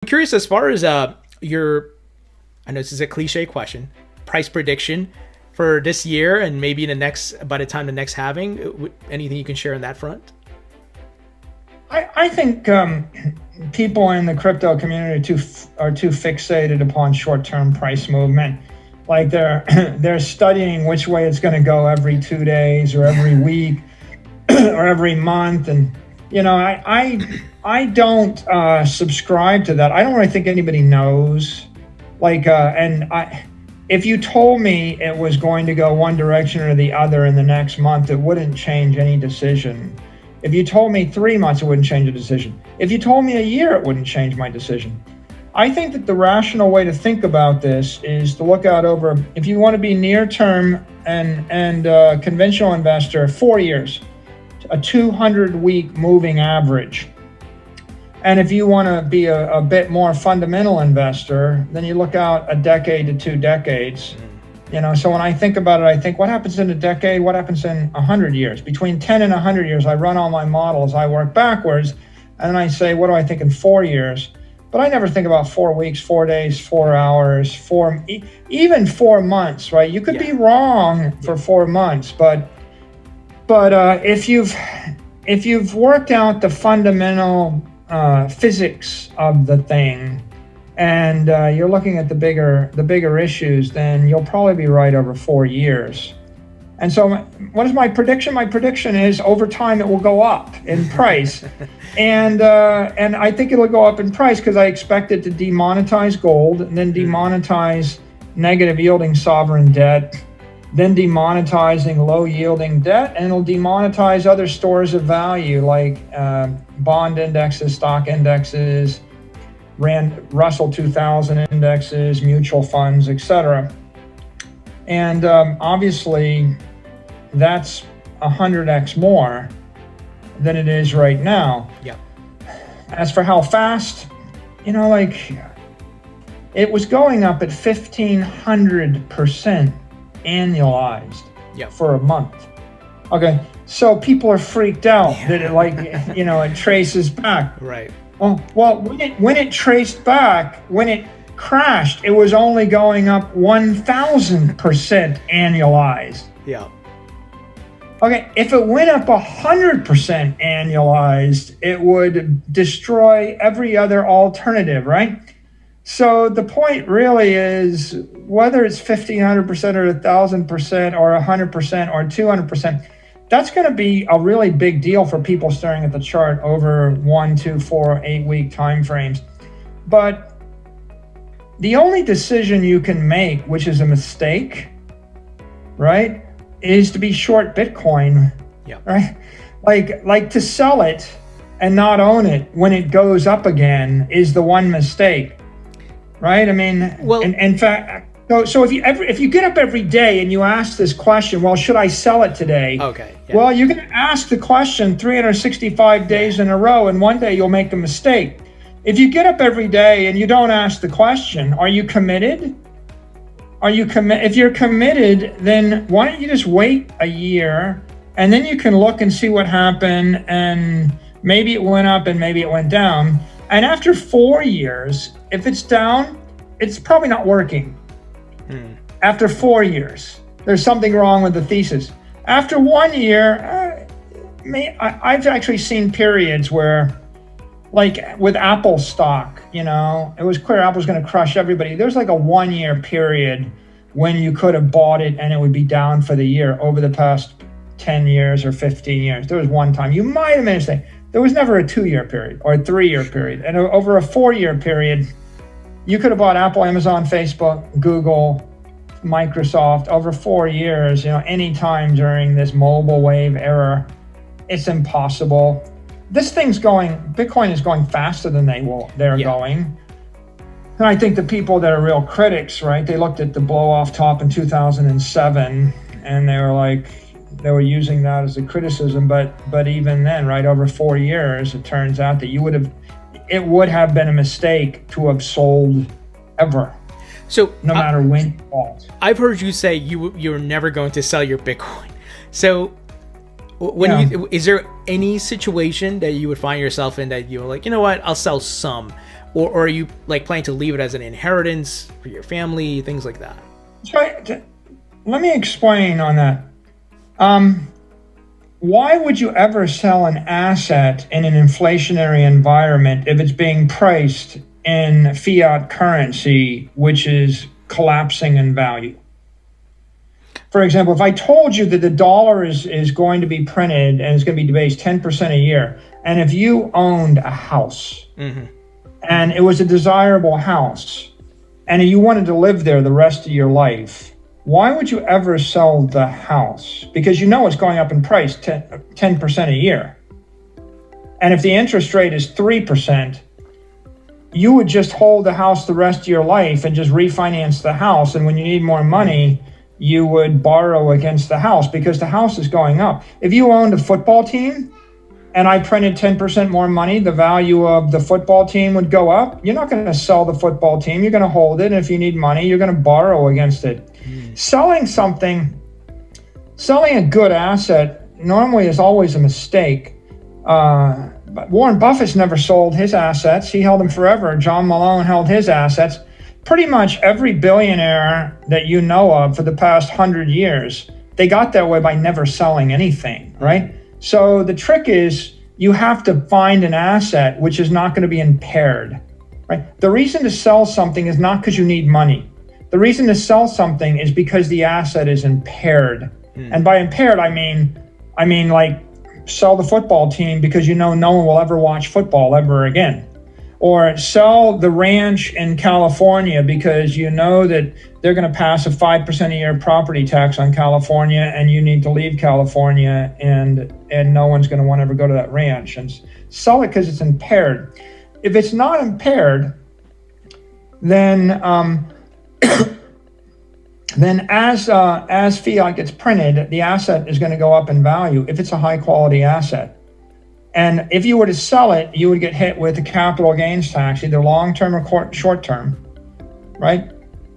I'm curious as far as your, I know this is a cliche question, price prediction for this year and maybe in the next, by the time the next halving, anything you can share on that front? I think people in the crypto community are too fixated upon short-term price movement. Like they're studying which way it's going to go every 2 days or every week or every month, and I don't subscribe to that. I don't really think anybody knows. If you told me it was going to go one direction or the other in the next month, it wouldn't change any decision. If you told me 3 months, it wouldn't change a decision. If you told me a year, it wouldn't change my decision. I think that the rational way to think about this is to look out over, if you want to be near term and conventional investor, 4 years, a 200-week moving average. And if you want to be a bit more fundamental investor, then you look out a decade to 2 decades. So when I think about it, I think, what happens in a decade? What happens in 100 years? Between 10 and 100 years, I run all my models, I work backwards, and then I say, what do I think in 4 years? But I never think about 4 weeks, 4 days, 4 hours, even 4 months, right? You could be wrong for 4 months, but if you've worked out the fundamental physics of the thing, and you're looking at the bigger issues, then you'll probably be right over 4 years. And so what is my prediction? My prediction is over time it will go up in price. and I think it'll go up in price because I expect it to demonetize gold, and then demonetize negative yielding sovereign debt, then demonetizing low yielding debt, and it'll demonetize other stores of value like bond indexes, stock indexes, Russell 2000 indexes, mutual funds, etc. And obviously that's 100x more than it is right now. Yeah. As for how fast, it was going up at 1,500% annualized for a month. Okay, so people are freaked out that it traces back. Right. Well, when it traced back, when it crashed, it was only going up 1,000% annualized. Yeah. Okay, if it went up 100% annualized, it would destroy every other alternative, right? So the point really is, whether it's 1,500% or 1,000% or 100% or 200%, that's going to be a really big deal for people staring at the chart over 1, 2, 4, 8 week timeframes. But the only decision you can make, which is a mistake, right, is to be short Bitcoin. Yeah. Right? Like to sell it and not own it when it goes up again is the one mistake. Right? I mean, well, in fact, so if you get up every day and you ask this question, well, should I sell it today? Okay. Yeah. Well, you're going to ask the question 365 days in a row, and one day you'll make a mistake. If you get up every day and you don't ask the question, are you committed? If you're committed, then why don't you just wait a year, and then you can look and see what happened, and maybe it went up and maybe it went down. And after 4 years, if it's down, it's probably not working. After 4 years, there's something wrong with the thesis. After 1 year, I've actually seen periods where, like with Apple stock, it was clear Apple's going to crush everybody. There's like a 1 year period when you could have bought it and it would be down for the year. Over the past 10 years or 15 years, there was one time you might have made a mistake. There was never a 2 year period or a 3 year period. And over a 4 year period, you could have bought Apple, Amazon, Facebook, Google, Microsoft over 4 years, any time during this mobile wave era. It's impossible. Bitcoin is going faster than they're going. And I think the people that are real critics, right, they looked at the blow off top in 2007 and they were using that as a criticism, but even then, right, over 4 years, it turns out that it would have been a mistake to have sold ever. So no matter when you bought. I've heard you say you're never going to sell your Bitcoin. So is there any situation that you would find yourself in that you're like, you know what, I'll sell some? or are you like planning to leave it as an inheritance for your family, things like that? So let me explain on that. Why would you ever sell an asset in an inflationary environment if it's being priced in fiat currency, which is collapsing in value? For example, if I told you that the dollar is going to be printed and it's going to be debased 10% a year, and if you owned a house and it was a desirable house and you wanted to live there the rest of your life, why would you ever sell the house? Because you know it's going up in price 10% a year. And if the interest rate is 3%, you would just hold the house the rest of your life and just refinance the house. And when you need more money, you would borrow against the house because the house is going up. If you owned a football team and I printed 10% more money, the value of the football team would go up. You're not going to sell the football team. You're going to hold it. And if you need money, you're going to borrow against it. Selling a good asset normally is always a mistake. But Warren Buffett's never sold his assets. He held them forever. John Malone held his assets. Pretty much every billionaire that you know of for the past 100 years, they got that way by never selling anything, right? So the trick is you have to find an asset which is not going to be impaired, right? The reason to sell something is not because you need money. The reason to sell something is because the asset is impaired. And by impaired, I mean like sell the football team because you know no one will ever watch football ever again. Or sell the ranch in California because you know that they're going to pass a 5% a year property tax on California and you need to leave California and no one's going to want to ever go to that ranch. And sell it because it's impaired. If it's not impaired, then as fiat gets printed, the asset is going to go up in value if it's a high quality asset. And if you were to sell it, you would get hit with a capital gains tax, either long-term or short-term, right?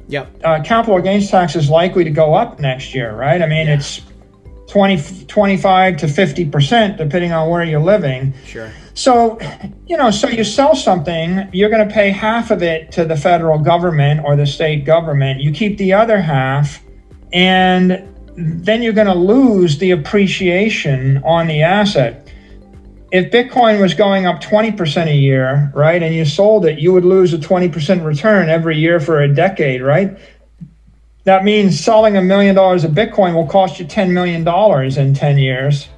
Yep. Capital gains tax is likely to go up next year, right? I mean, it's 25 to 50%, depending on where you're living. Sure. So, so you sell something, you're going to pay half of it to the federal government or the state government. You keep the other half, and then you're going to lose the appreciation on the asset. If Bitcoin was going up 20% a year, right, and you sold it, you would lose a 20% return every year for a decade, right? That means selling $1 million of Bitcoin will cost you $10 million in 10 years.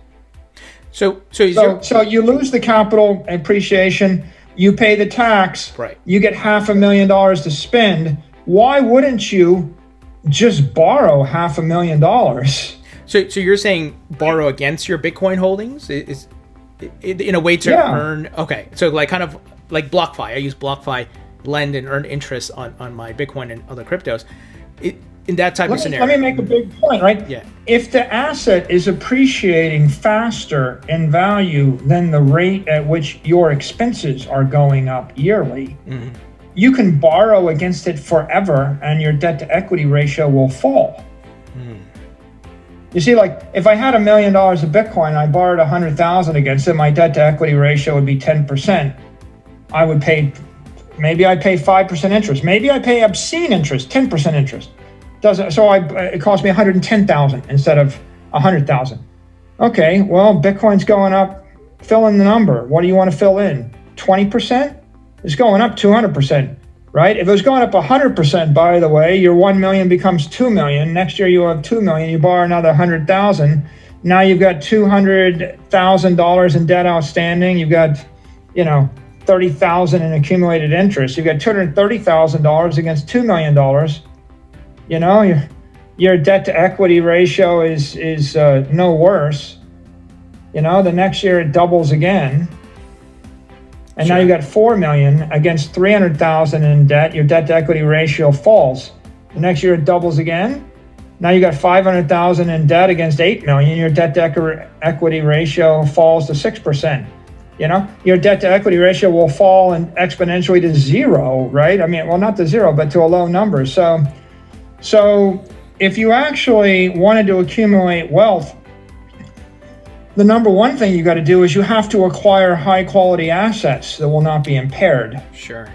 So you lose the capital appreciation, you pay the tax, right. You get $500,000 to spend. Why wouldn't you just borrow $500,000? So you're saying borrow against your Bitcoin holdings is in a way to earn? Okay, so like kind of like BlockFi. I use BlockFi, lend and earn interest on my Bitcoin and other cryptos. In that type of scenario. Let me make a big point, right? Yeah. If the asset is appreciating faster in value than the rate at which your expenses are going up yearly, you can borrow against it forever and your debt to equity ratio will fall. You see, like if I had $1 million of Bitcoin and I borrowed 100,000 against it, my debt to equity ratio would be 10%. Maybe I pay 5% interest. Maybe I pay obscene interest, 10% interest. It cost me 110,000 instead of 100,000. Okay, well, Bitcoin's going up. Fill in the number. What do you want to fill in? 20%? It's going up 200%, right? If it was going up 100%, by the way, your 1 million becomes 2 million. Next year you have 2 million. You borrow another 100,000. Now you've got $200,000 in debt outstanding. You've got, $30,000 in accumulated interest. You've got $230,000 against $2 million. Your debt to equity ratio is no worse. The next year it doubles again. And Now you got 4 million against 300,000 in debt. Your debt to equity ratio falls. The next year it doubles again. Now you got 500,000 in debt against 8 million. Your debt to equity ratio falls to 6%. Your debt to equity ratio will fall exponentially to zero, right? I mean, well, not to zero, but to a low number. So if you actually wanted to accumulate wealth, the number one thing you got to do is you have to acquire high quality assets that will not be impaired. Sure.